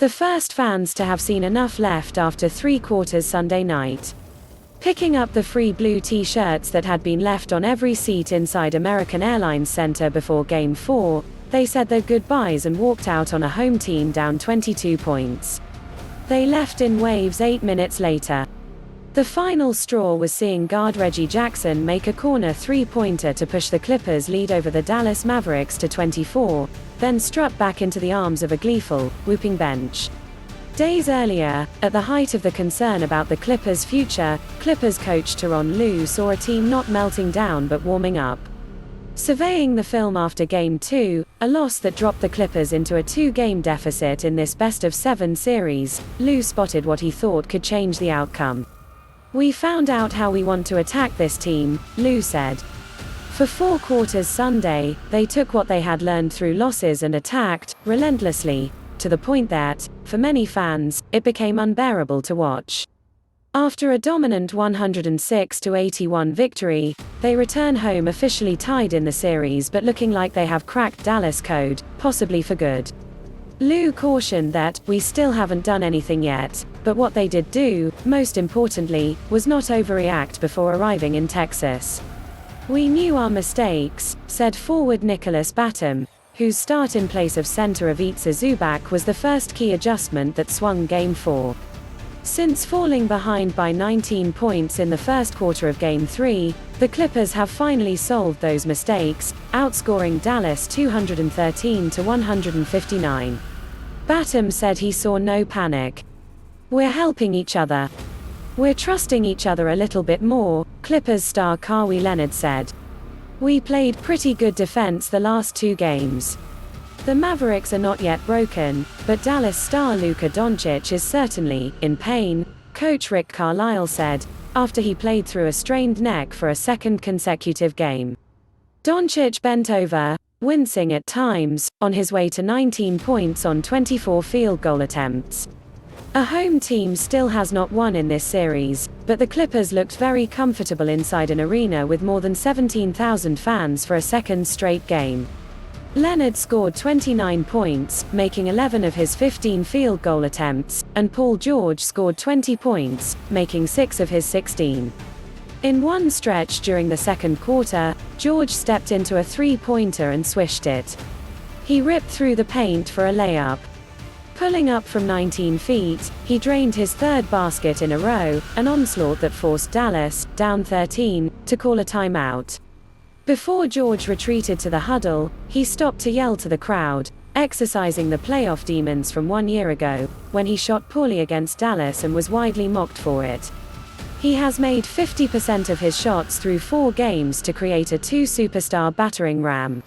The first fans to have seen enough left after 3 quarters Sunday night. Picking up the free blue t-shirts that had been left on every seat inside American Airlines Center before Game 4, they said their goodbyes and walked out on a home team down 22 points. They left in waves 8 minutes later. The final straw was seeing guard Reggie Jackson make a corner three-pointer to push the Clippers' lead over the Dallas Mavericks to 24, then strut back into the arms of a gleeful, whooping bench. Days earlier, at the height of the concern about the Clippers' future, Clippers coach Tyronn Lue saw a team not melting down but warming up. Surveying the film after Game 2, a loss that dropped the Clippers into a 2-game deficit in this best-of-7 series, Lue spotted what he thought could change the outcome. "We found out how we want to attack this team," Lue said. For 4 quarters Sunday, they took what they had learned through losses and attacked, relentlessly, to the point that, for many fans, it became unbearable to watch. After a dominant 106-81 victory, they return home officially tied in the series but looking like they have cracked Dallas code, possibly for good. Lue cautioned that, "We still haven't done anything yet, but what they did do, most importantly, was not overreact before arriving in Texas. We knew our mistakes," said forward Nicolas Batum, whose start in place of center Ivica Zubac was the first key adjustment that swung Game 4. Since falling behind by 19 points in the first quarter of Game 3, the Clippers have finally solved those mistakes, outscoring Dallas 213-159. Batum said he saw no panic. "We're helping each other. We're trusting each other a little bit more," Clippers star Kawhi Leonard said. "We played pretty good defense the last 2 games. The Mavericks are not yet broken, but Dallas star Luka Doncic is certainly in pain," coach Rick Carlisle said, after he played through a strained neck for a second consecutive game. Doncic bent over, wincing at times, on his way to 19 points on 24 field goal attempts. A home team still has not won in this series, but the Clippers looked very comfortable inside an arena with more than 17,000 fans for a second straight game. Leonard scored 29 points, making 11 of his 15 field goal attempts, and Paul George scored 20 points, making 6 of his 16. In one stretch during the second quarter, George stepped into a three-pointer and swished it. He ripped through the paint for a layup. Pulling up from 19 feet, he drained his 3rd basket in a row, an onslaught that forced Dallas, down 13, to call a timeout. Before George retreated to the huddle, he stopped to yell to the crowd, exorcising the playoff demons from 1 year ago, when he shot poorly against Dallas and was widely mocked for it. He has made 50% of his shots through 4 games to create a 2-superstar battering ram.